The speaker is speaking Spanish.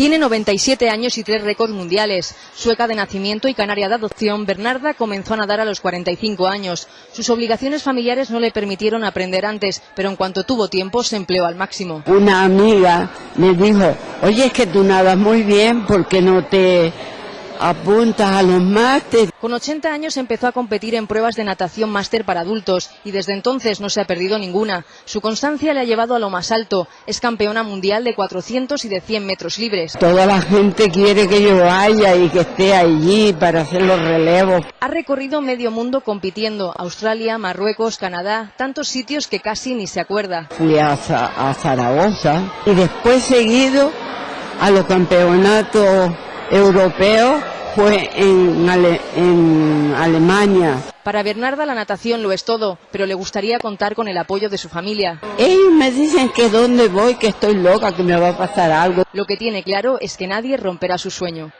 Tiene 97 años y 3 récords mundiales. Sueca de nacimiento y canaria de adopción, Bernarda comenzó a nadar a los 45 años. Sus obligaciones familiares no le permitieron aprender antes, pero en cuanto tuvo tiempo se empleó al máximo. Una amiga me dijo, oye, es que tú nadas muy bien, ¿por qué no te apuntas a los másteres? Con 80 años empezó a competir en pruebas de natación máster para adultos y desde entonces no se ha perdido ninguna. Su constancia le ha llevado a lo más alto. Es campeona mundial de 400 y de 100 metros libres. Toda la gente quiere que yo vaya y que esté allí para hacer los relevos. Ha recorrido medio mundo compitiendo. Australia, Marruecos, Canadá, tantos sitios que casi ni se acuerda. Fui a Zaragoza y después seguido a los campeonatos europeos. Fue en Alemania. Para Bernarda la natación lo es todo, pero le gustaría contar con el apoyo de su familia. Ellos me dicen que dónde voy, que estoy loca, que me va a pasar algo. Lo que tiene claro es que nadie romperá su sueño.